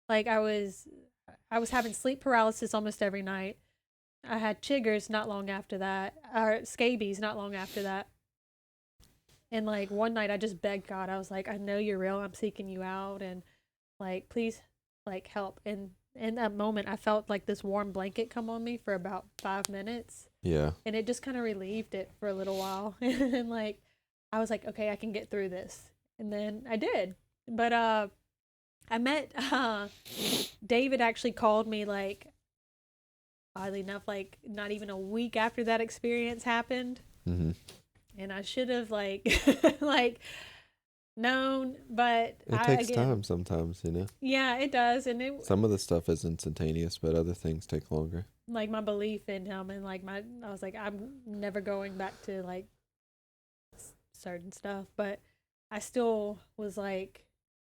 Like I was having sleep paralysis almost every night. I had chiggers not long after that, or scabies not long after that. And like one night I just begged God. I was like, I know you're real. I'm seeking you out, and like please like help. And in that moment I felt like this warm blanket come on me for about 5 minutes, Yeah. and it just kind of relieved it for a little while. And like I was like, okay, I can get through this. And then I did. But I met David actually called me like oddly enough like not even a week after that experience happened, Mm-hmm. and I should have like like known, but It I takes again, time sometimes, you know. yeah, it does. And it Some of the stuff is instantaneous, but other things take longer. like my belief in him, and like my I was like I'm never going back to like certain stuff, but I still was like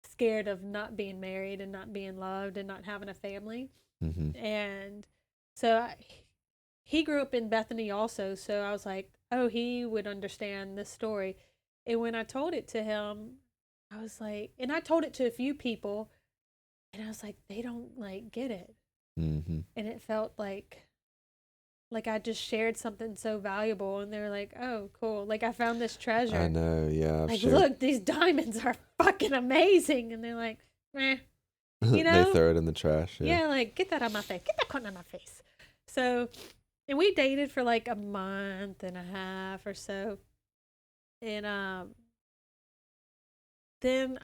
scared of not being married and not being loved and not having a family. Mm-hmm. And so he grew up in Bethany also, so I was like, oh, he would understand this story. And when I told it to him, I was like, and I told it to a few people, and I was like, they don't like get it. Mm-hmm. And it felt like I just shared something so valuable, and they were like, "Oh, cool! Like I found this I treasure. know. Yeah, I've Like, shared. look, these diamonds are fucking amazing." And they're like, "Eh, you They know, throw it in the trash. Yeah. yeah, like get that out of my face, get that cotton out of my face." So, and we dated for like a month and a half or so, and then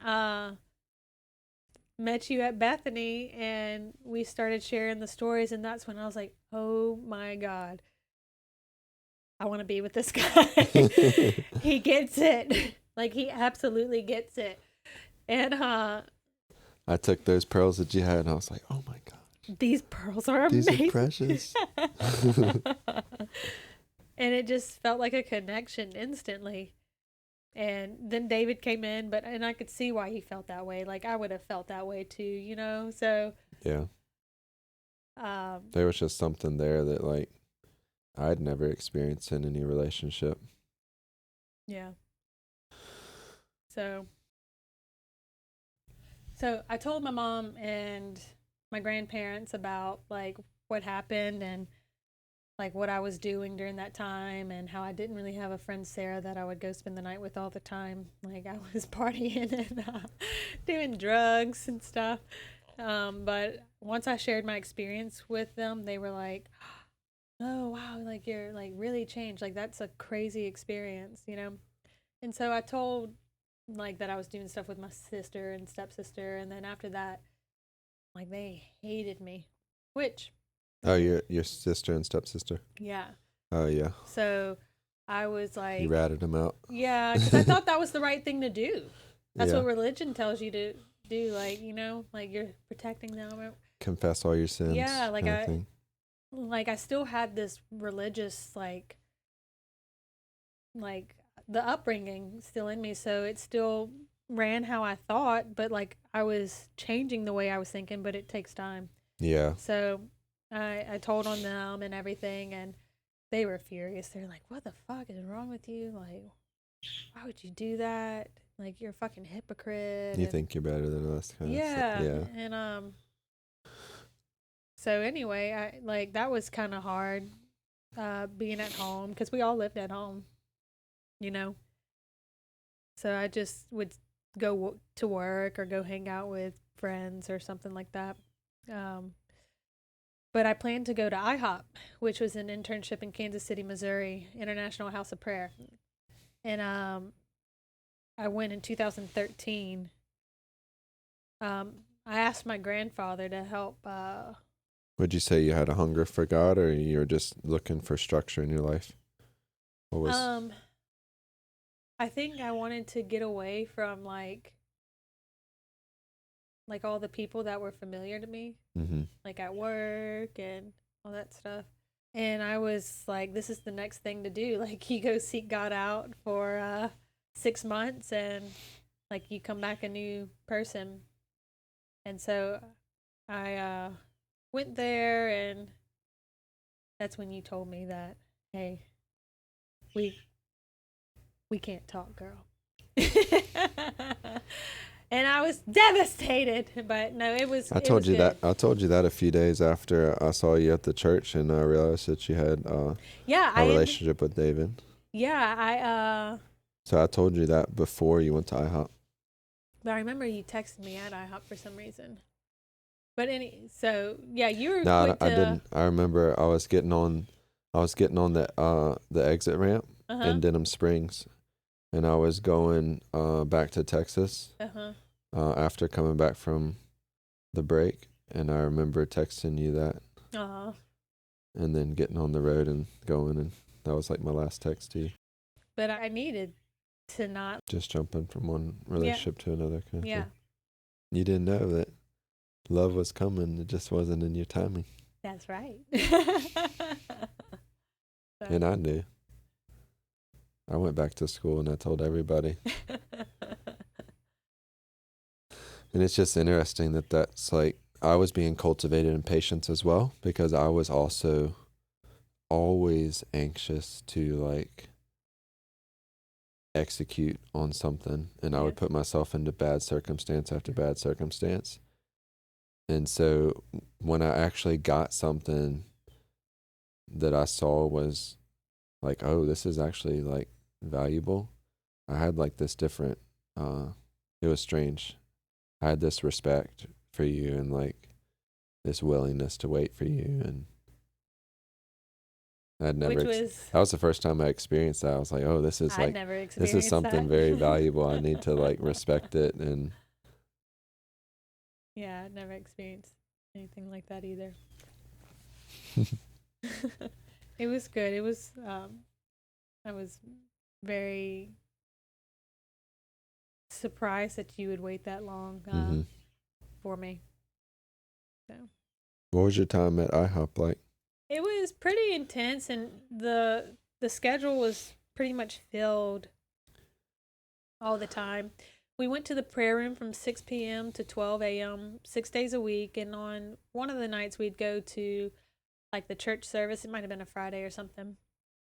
met you at Bethany, and we started sharing the stories, and that's when I was like, "Oh my god, I want to be with this guy. He gets it. Like he absolutely gets it." And I took those pearls that you had, and I was like, "Oh my god, these pearls are these are amazing. precious." And it just felt like a connection instantly. And then David came in, but and I could see why he felt that way. Like I would have felt that way too, you know. So Yeah, um there was just something there that like I'd never experienced in any relationship. yeah. So so I told my mom and my grandparents about like what happened and like what I was doing during that time and how I didn't really have a friend Sarah that I would go spend the night with all the time. Like I was partying and doing drugs and stuff. But once I shared my experience with them, they were like, "Oh wow, like you're like really changed. Like that's a crazy experience, you know." And so I told like that I was doing stuff with my sister and stepsister, and then after that, like they hated me, which Oh, your sister and stepsister. yeah. Oh yeah, So I was you like, ratted them out. yeah, because I thought that was the right thing to do. That's Yeah, what religion tells you to do. Like, you know, like you're protecting them. confess all your Yeah, sins, kind of thing. like I still had this religious like the upbringing still in me, so it still ran how I thought, but like I was changing the way I was thinking, but it takes time. Yeah, So I told on them and everything, and they were furious. They're like, "What the fuck is wrong with you? Like, why would you do that? Like, you're a fucking hypocrite." you And think you're better than us, kind of stuff. yeah, Yeah, and so anyway, I like that was kind of hard being at home because we all lived at home, you know. So I just would go to work or go hang out with friends or something like that. Um, but I planned to go to IHOP, which was an internship in Kansas City, Missouri, International House of Prayer. And I went in 2013. I asked my grandfather to help. would you say you had a hunger for God, or you were just looking for structure in your life? What was? Um, I think I wanted to get away from like all the people that were familiar to me, Mm-hmm. like at work and all that stuff. And I was like, this is the next thing to do. Like you go seek God out for 6 months and like you come back a new person. And so I went there, and that's when you told me that, hey, we we can't talk, girl. And I was devastated, but no, it was I it told was you that. good. I told you that a few days after I saw you at the church, and I realized that you had Yeah, a I ended, relationship with David. yeah, So I told you that before you went to IHOP. but I remember you texted me at IHOP for some reason. But so yeah, you were No, quick I to didn't. I remember I was getting on the exit ramp uh-huh. in Denham Springs, and I was going back to Texas Uh-huh. after coming back from the break, and I remember texting you that, Uh-huh. and then getting on the road and going, and that was like my last text to you. But I needed to not. Just jumping from one Yeah. relationship to another kind of Yeah. thing. You didn't know that love was coming; it just wasn't in your timing, That's right. and So I knew. I went back to school and I told everybody. And it's just interesting that that's like I was being cultivated in patience as well because I was also always anxious to like execute on something, and I Yeah. would put myself into bad circumstance after bad circumstance. And so when I actually got something that I saw was like, oh, this is actually like valuable, I had like this different it was strange. I had this respect for you and like this willingness to wait for you, and I'd never which was that was the first time I experienced that. I was like, oh, I'd never this is experienced that. something very valuable. I need to like respect it. And Yeah, I'd never experienced anything like that either. It was good. It was I was very surprised that you would wait that long hmm for me. So What was your time at IHOP like? it was pretty intense, and the schedule was pretty much filled all the time. We went to the prayer room from 6 p.m. to 12 a.m. 6 days a week, and on one of the nights we'd go to like the church service. It might have been a Friday or something.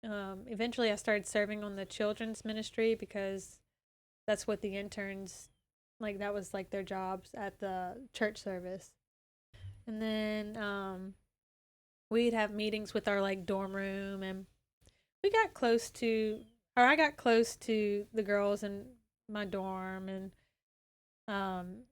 Eventually, I started serving on the children's ministry because that's what the interns like. That was like their jobs at the church service, and then we'd have meetings with our like dorm room, and we got close to, or I got close to the girls in my dorm, and um,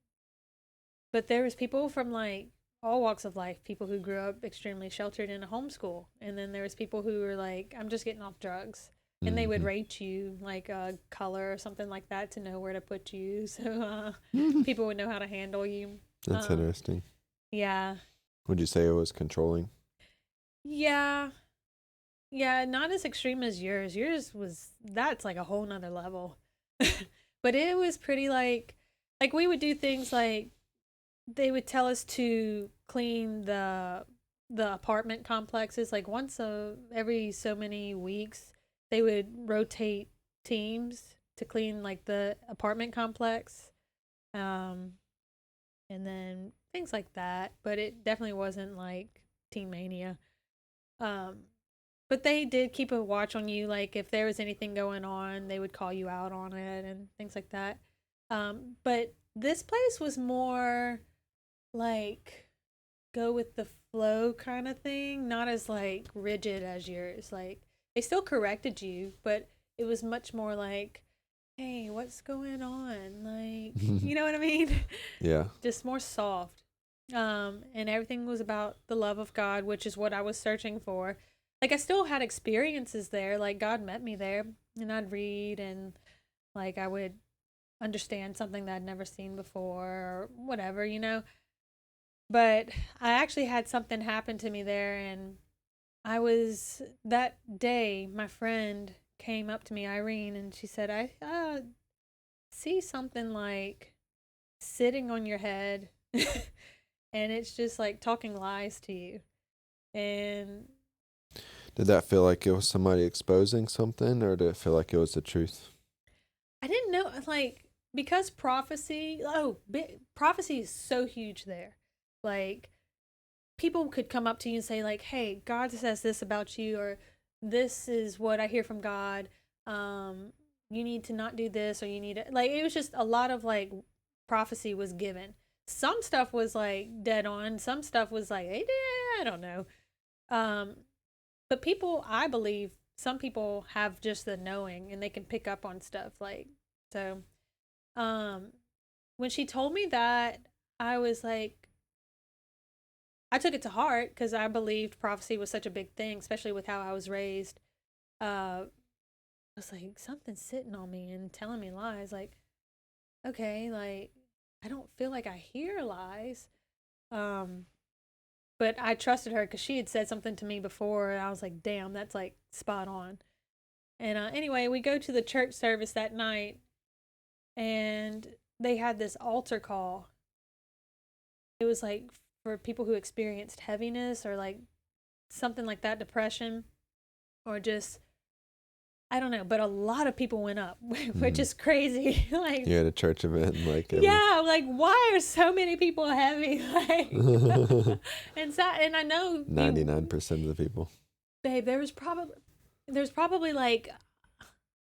but there was people from like all walks of life, people who grew up extremely sheltered in a homeschool, and then there was people who were like, I'm just getting off drugs, and they would hmm rate you like a color or something like that to know where to put you, so people would know how to handle you. That's um interesting. yeah. Would you say it was controlling? Yeah. Yeah, not as extreme as yours. Yours was, that's like a whole nother level. But it was pretty like we would do things like they would tell us to clean the apartment complexes like once every so many weeks. They would rotate teams to clean like the apartment complex. Um and then things like that, but it definitely wasn't like Teen Mania. Um but they did keep a watch on you. Like if there was anything going on, they would call you out on it and things like that. But this place was more like go with the flow kind of thing, not as like rigid as yours. Like they still corrected you, but it was much more like, hey, what's going on? Like, you know what I mean? Yeah. Just more soft. And everything was about the love of God, which is what I was searching for. Like I still had experiences there. Like God met me there, and I'd read, and like I would understand something that I'd never seen before or whatever, you know. But I actually had something happen to me there, and I was that day. My friend came up to me, Irene, and she said, "I see something like sitting on your head." And it's just like talking lies to you. And Did that feel like it was somebody exposing something, or did it feel like it was the truth? I didn't know, like, because prophecy is so huge there. Like, people could come up to you and say, like, hey, God says this about you, or this is what I hear from God. You need to not do this, or you need to, like, it was just a lot of like prophecy was given. Some stuff was like dead on. Some stuff was like, hey, I don't know. But people, I believe, some people have just the knowing and they can pick up on stuff. Like, so, when she told me that, I was like, I took it to heart because I believed prophecy was such a big thing, especially with how I was raised. I was like, something's sitting on me and telling me lies. Like, okay, like, I don't feel like I hear lies. But I trusted her because she had said something to me before, and I was like, damn, that's like spot on. And anyway, we go to the church service that night, and they had this altar call. It was like for people who experienced heaviness or like something like that, depression, or just, I don't know, but a lot of people went up, which is crazy. Like, You had a church event, and like yeah, like why are so many people heavy? Like, and I know 99% of the people. babe, there's probably like,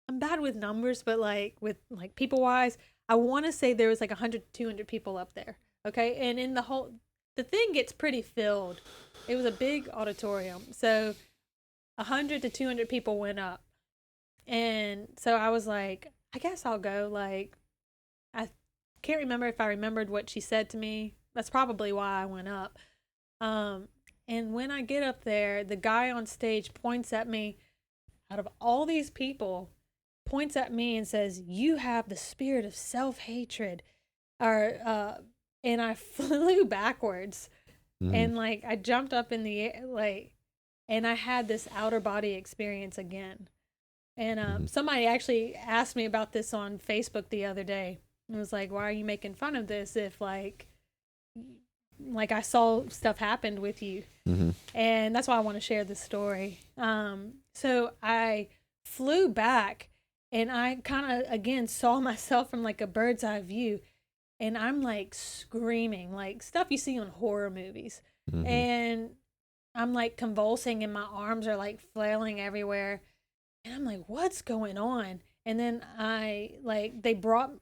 I'm bad with numbers, but like with like people wise, I want to say there was like 100 200 people up there. Okay, and in the thing gets pretty filled. It was a big auditorium, so 100 to 200 people went up. And so I was like, I guess I'll go. Like, I can't remember if I remembered what she said to me. That's probably why I went up. And when I get up there, the guy on stage points at me, out of all these people, points at me and says, "You have the spirit of self-hatred." And I flew backwards. And like I jumped up in the air, like, and I had this outer body experience again. And somebody actually asked me about this on Facebook the other day. It was like, why are you making fun of this if like I saw stuff happened with you? And that's why I want to share this story. So I flew back and I kind of again saw myself from like a bird's eye view, and I'm like screaming, like stuff you see on horror movies. And I'm like convulsing and my arms are like flailing everywhere. And I'm like, what's going on? And then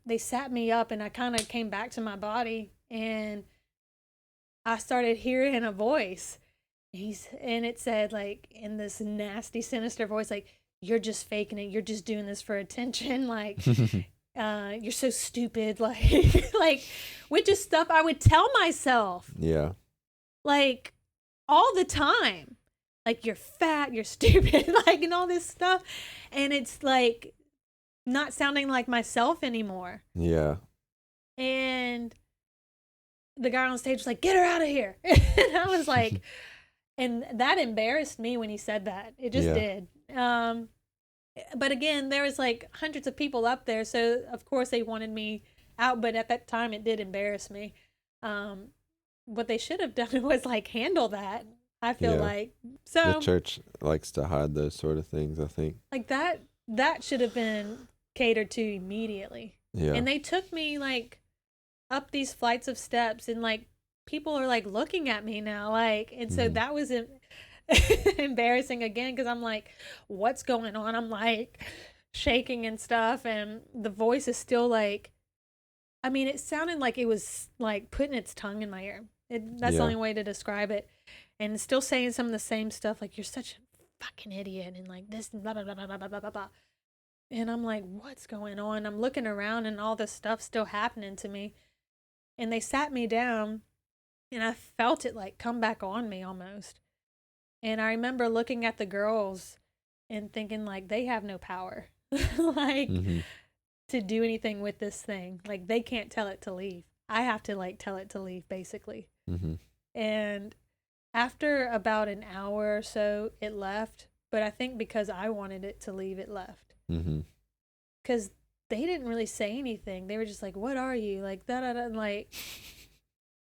they sat me up and I kind of came back to my body and I started hearing a voice. And it said like in this nasty, sinister voice, like, you're just faking it. You're just doing this for attention. Like, you're so stupid. Like, which is stuff I would tell myself. Yeah. Like, all the time. Like, you're fat, you're stupid, like, and all this stuff. And it's like not sounding like myself anymore. Yeah. And the guy on stage was like, get her out of here. And I was like, and that embarrassed me when he said that. It just did. But again, there was like hundreds of people up there. So, of course, they wanted me out. But at that time, it did embarrass me. What they should have done was like handle that. I feel like so the church likes to hide those sort of things, I think. Like that should have been catered to immediately. Yeah. And they took me like up these flights of steps and like people are like looking at me now, like, and so that was embarrassing again because I'm like, what's going on? I'm like shaking and stuff, and the voice is still like, I mean, it sounded like it was like putting its tongue in my ear. That's the only way to describe it. And still saying some of the same stuff, like, you're such a fucking idiot, and like this, blah, blah, blah, blah, blah, blah, blah, blah. And I'm like, what's going on? I'm looking around and all this stuff still happening to me. And they sat me down and I felt it like come back on me almost. And I remember looking at the girls and thinking like, they have no power, like to do anything with this thing. Like, they can't tell it to leave. I have to like tell it to leave, basically. And after about an hour or so, it left. But I think because I wanted it to leave, it left. Because they didn't really say anything. They were just like, what are you? Like, da-da-da. Like,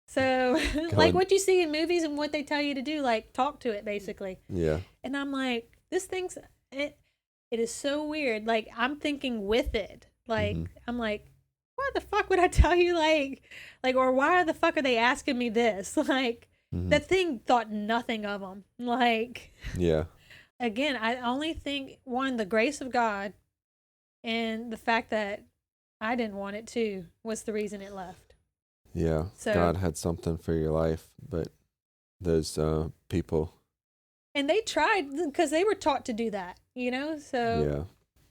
so, like what you see in movies and what they tell you to do, like, talk to it, basically. Yeah. And I'm like, this thing's, it is so weird. Like, I'm thinking with it. Like, I'm like, why the fuck would I tell you, like, or why the fuck are they asking me this? Like, that thing thought nothing of them. Like, again, I only think, one, the grace of God and the fact that I didn't want it too, was the reason it left. Yeah, So, God had something for your life, but those people, and they tried because they were taught to do that, you know? So, yeah,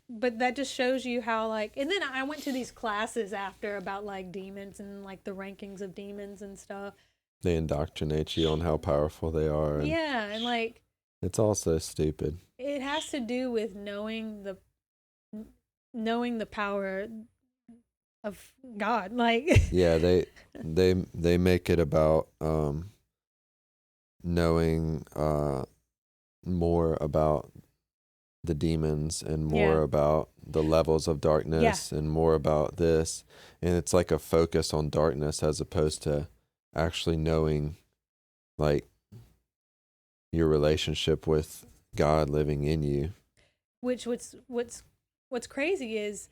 but that just shows you how, like, and then I went to these classes after about like demons and like the rankings of demons and stuff. they indoctrinate you on how powerful they are, and Yeah. And like, it's all so stupid. it has to do with knowing the power of God. Like, Yeah, they make it about knowing more about the demons and yeah. more about the levels of Yeah. darkness and more about this, and it's like a focus on darkness as opposed to actually knowing like your relationship with God living in you. Which what's crazy is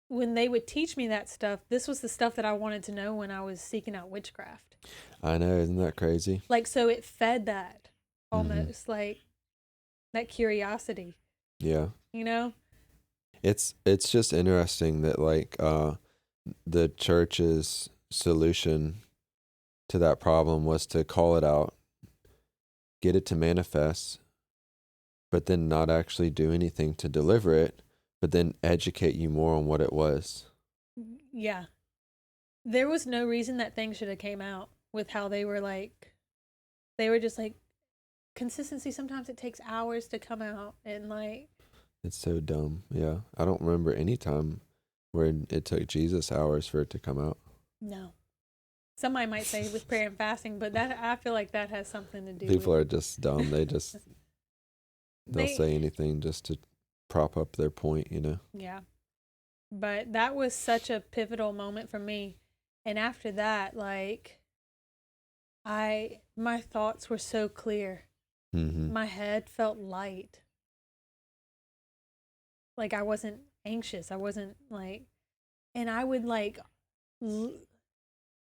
when they would teach me that stuff, this was the stuff that I wanted to know when I was seeking out witchcraft. I know, isn't that crazy? Like, so it fed that Hmm. almost like that curiosity, Yeah. you know? It's just interesting that like the church's solution to that problem was to call it out, get it to manifest, but then not actually do anything to deliver it, but then educate you more on what it was. Yeah. There was no reason that thing should have came out with how they were like, they were just like, consistency, sometimes it takes hours to come out. And like, It's so dumb. Yeah. I don't remember any time where it took Jesus hours for it to come out. no. Somebody might say with prayer and fasting, but that, I feel like that has something to do with People are just dumb. They'll they, say anything just to prop up their point, you know? yeah. But that was such a pivotal moment for me. And after that, like, my thoughts were so clear. Mm-hmm. My head felt light. Like I wasn't anxious. I wasn't like, and I would like, l-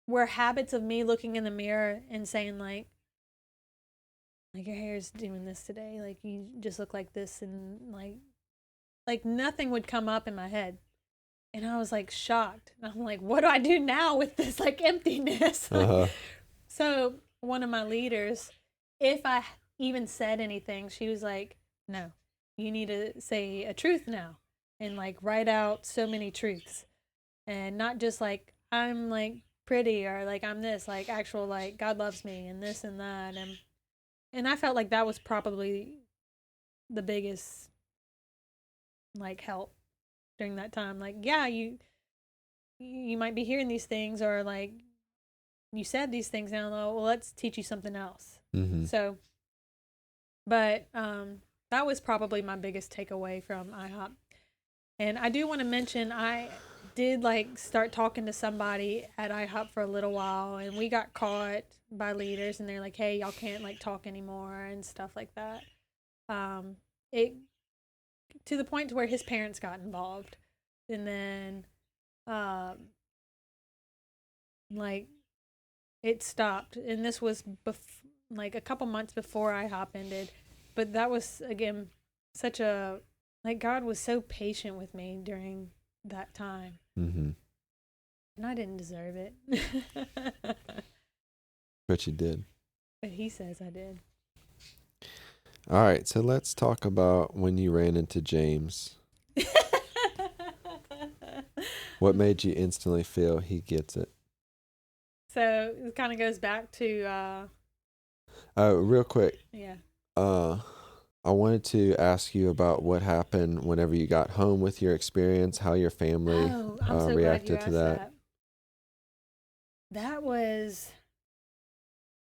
were habits of me looking in the mirror and saying like your hair's doing this today. Like you just look like this, and like nothing would come up in my head. And I was like shocked. And I'm like, what do I do now with this like emptiness? Uh-huh. So one of my leaders, if I even said anything, she was like, no, you need to say a truth now and like write out so many truths and not just like I'm like pretty or like I'm this, like actual like God loves me and this and that. And I felt like that was probably the biggest like help during that time. Like, yeah, you might be hearing these things or like you said these things now, well, let's teach you something else. Mm-hmm. So, but that was probably my biggest takeaway from IHOP. And I do want to mention I did like start talking to somebody at IHOP for a little while, and we got caught by leaders, and they're like, "Hey, y'all can't like talk anymore" and stuff like that. It to the point to where his parents got involved, and then um, like it stopped, and this was like a couple months before IHOP ended. But that was again such a like God was so patient with me during that time, Mm-hmm. and I didn't deserve it. But you did. But he says I did. All right, so let's talk about when you ran into James. What made you instantly feel he gets it? So it kind of goes back to Real quick, yeah. uh, I wanted to ask you about what happened whenever you got home with your experience, how your family Oh, I'm so glad you reacted to asked that. that. That was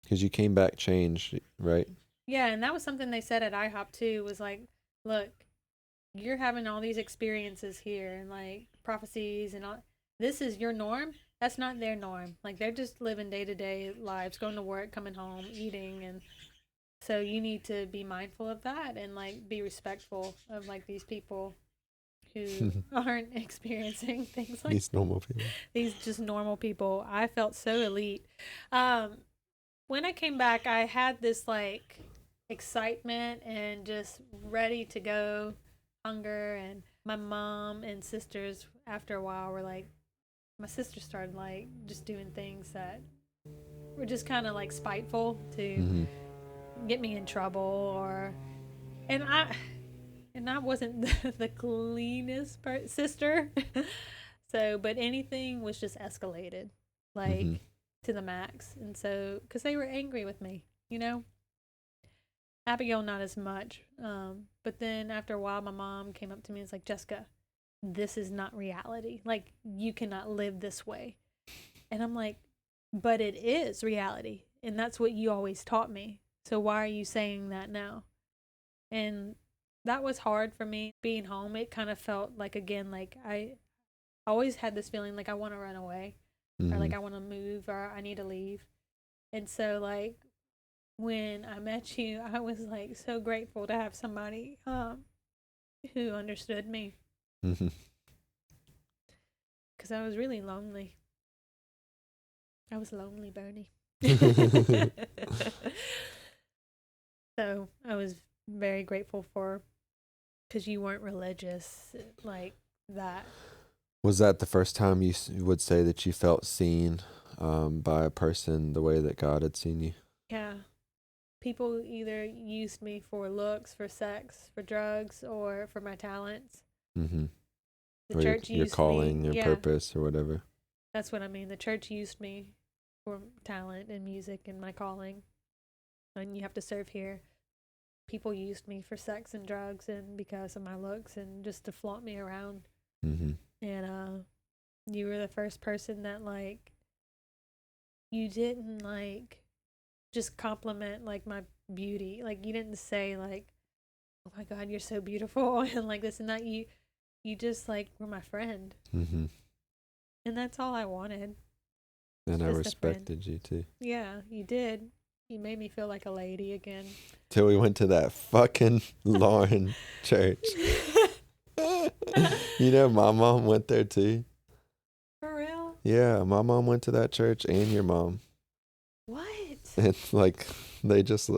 Because you came back changed, right? yeah, and that was something they said at IHOP too. Was like, look, you're having all these experiences here and like prophecies and all. This is your norm. That's not their norm. Like they're just living day to day lives, going to work, coming home, eating, and so you need to be mindful of that and like be respectful of like these people who aren't experiencing things like These normal people. these just normal people. I felt so elite. Um, when I came back, I had this like excitement and just ready to go hunger. And my mom and sisters, after a while, were like, my sister started like just doing things that were just kind of like spiteful to Mm-hmm. get me in trouble, or and I wasn't the cleanest sister. So, but anything was just escalated, Mm-hmm. like to the max. And so, because they were angry with me, you know, Abigail, not as much. But then after a while, my mom came up to me and was like, Jessica, this is not reality. Like, you cannot live this way. And I'm like, but it is reality. And that's what you always taught me. So why are you saying that now? And that was hard for me being home. It kind of felt like, again, like I always had this feeling like I want to run away, or Mm-hmm. like I want to move, or I need to leave. And so, like, when I met you, I was like so grateful to have somebody who understood me, Mm-hmm. because I was really lonely. I was lonely, Bernie. So I was very grateful for, because you weren't religious like that. Was that the first time you would say that you felt seen by a person the way that God had seen you? Yeah. People either used me for looks, for sex, for drugs, or for my talents. Mm-hmm. The Or church your used me. calling, your Yeah, purpose, or whatever. that's what I mean. The church used me for talent and music and my calling. And you have to serve here. People used me for sex and drugs and because of my looks and just to flaunt me around. Mm-hmm. And you were the first person that, like, you didn't like just compliment like my beauty. Like, you didn't say like, "Oh my God, you're so beautiful," and like this and that. You just like were my friend, Mm-hmm. and that's all I wanted. And I Just a friend. respected you too. Yeah, you did. You made me feel like a lady again. Till we went to that fucking Lauren church. You know, my mom went there too. For real? Yeah, my mom went to that church and your mom. What? And like, they just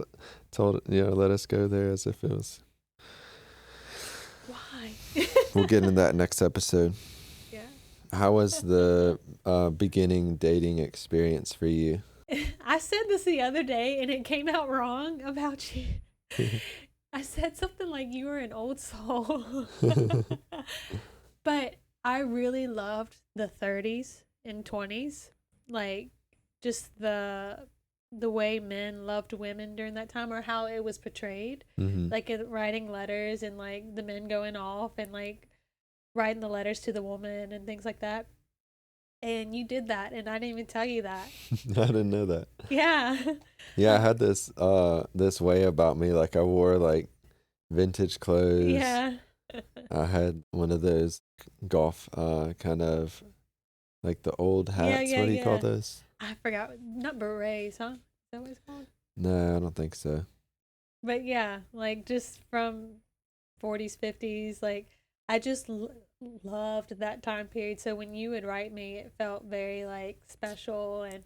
told, let us go there as if it was. Why? We'll get into that next episode. Yeah. How was the beginning dating experience for you? I said this the other day and it came out wrong about you. I said something like you were an old soul. But I really loved the 30s and 20s. Like, just the way men loved women during that time, or how it was portrayed. Mm-hmm. Like, writing letters and like the men going off and like writing the letters to the woman and things like that. And you did that, and I didn't even tell you that. I didn't know that. Yeah. Yeah, I had this way about me. Like, I wore like vintage clothes. Yeah. I had one of those golf kind of like the old Yeah, hats. yeah, What do you call yeah. those? I forgot. Not berets, huh? Is that what it's called? No, I don't think so. But yeah, like just from 40s, 50s, like I just loved that time period. So when you would write me, it felt very like special. And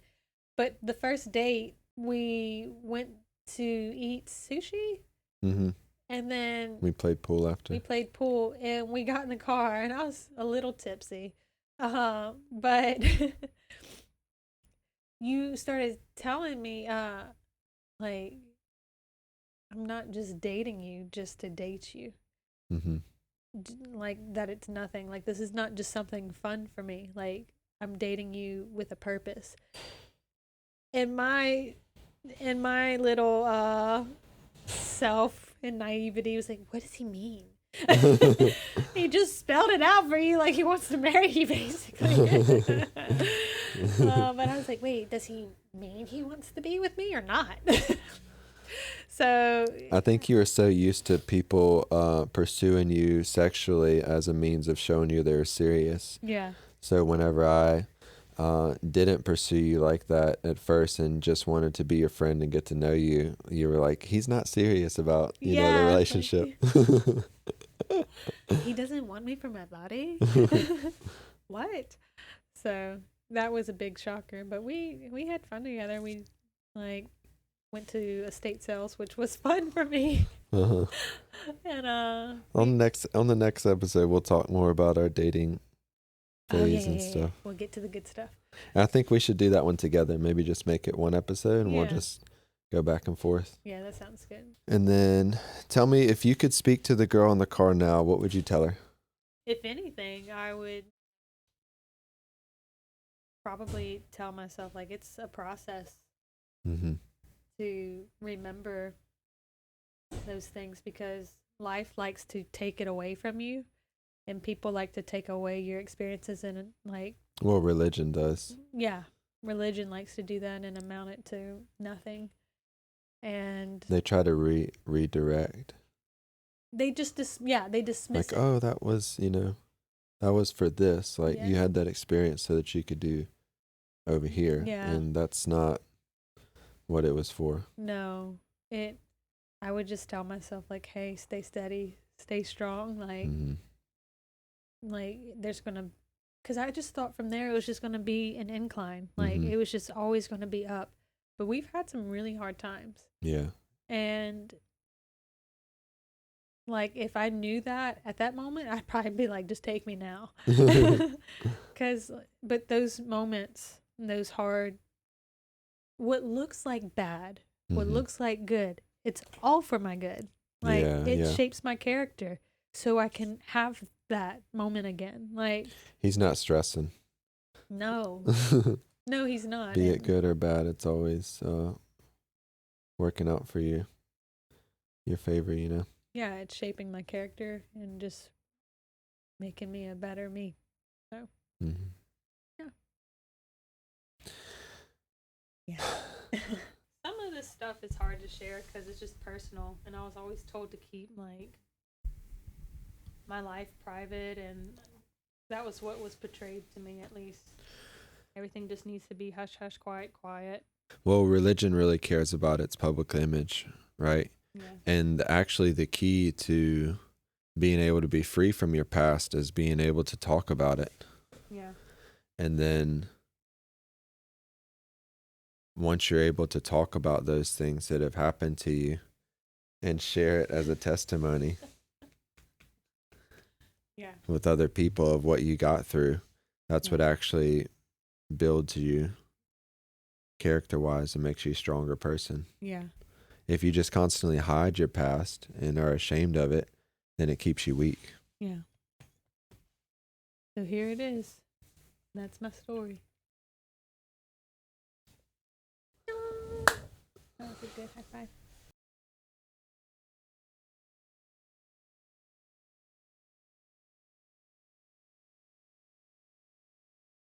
but the first date, we went to eat sushi, Mm-hmm. and then We played pool we after. played pool, and we got in the car, and I was a little tipsy. But you started telling me, like, I'm not just dating you just to date you. Mm-hmm. Like, that it's nothing. Like, this is not just something fun for me. Like, I'm dating you with a purpose. And my little self and naivety was like, what does he mean? He just spelled it out for you like he wants to marry you, basically. But I was like, wait, does he mean he wants to be with me or not? So I think you were so used to people pursuing you sexually as a means of showing you they're serious. yeah, So whenever I didn't pursue you like that at first and just wanted to be your friend and get to know you, you were like, he's not serious about, the yeah, relationship. he doesn't want me for my body. What? So that was a big shocker. But we had fun together. We like went to estate sales, which was fun for me. Uh-huh. And On the next episode, we'll talk more about our dating oh yeah, phase yeah, and yeah, yeah. stuff. We'll get to the good stuff. And I think we should do that one together. Maybe just make it one episode, and we'll Yeah. just go back and forth. Yeah, that sounds good. And then tell me, if you could speak to the girl in the car now, what would you tell her? If anything, I would probably tell myself like it's a process Mm-hmm. to remember those things, because life likes to take it away from you, and people like to take away your experiences, and like, Well, religion does. yeah, religion likes to do that and amount it to nothing. And They try to redirect. they just they dismiss Like, it. oh, that was, that was for this. Like, you Yeah. had that experience so that you could do over here. Yeah. And that's not what it was for. No, I would just tell myself like, hey, stay steady, stay strong. Mm-hmm. Like there's gonna, because I just thought from there it was just gonna be an incline. Like Mm-hmm. it was just always gonna be up. But we've had some really hard times, Yeah. and like if I knew that at that moment, I'd probably be like, just take me now. But those moments, those hard, what looks like bad, what Mm-hmm. looks like good, it's all for my good. Like Yeah, it yeah. shapes my character so I can have that moment again. Like, He's not stressing. no, no, he's not. Be it And good or bad, it's always working out for you, your favor, yeah, it's shaping my character and just making me a better me. So, Mm-hmm. yeah. Some of this stuff is hard to share because it's just personal, and I was always told to keep like my life private, and that was what was portrayed to me, at least. Everything just needs to be hush hush, quiet quiet. Well, religion really cares about its public image, right? Yeah. And actually, the key to being able to be free from your past is being able to talk about it. Yeah. And then once you're able to talk about those things that have happened to you and share it as a testimony Yeah. with other people of what you got through, that's Yeah. what actually builds you character-wise and makes you a stronger person. Yeah. If you just constantly hide your past and are ashamed of it, then it keeps you weak. Yeah. So here it is. That's my story. That was a good high five.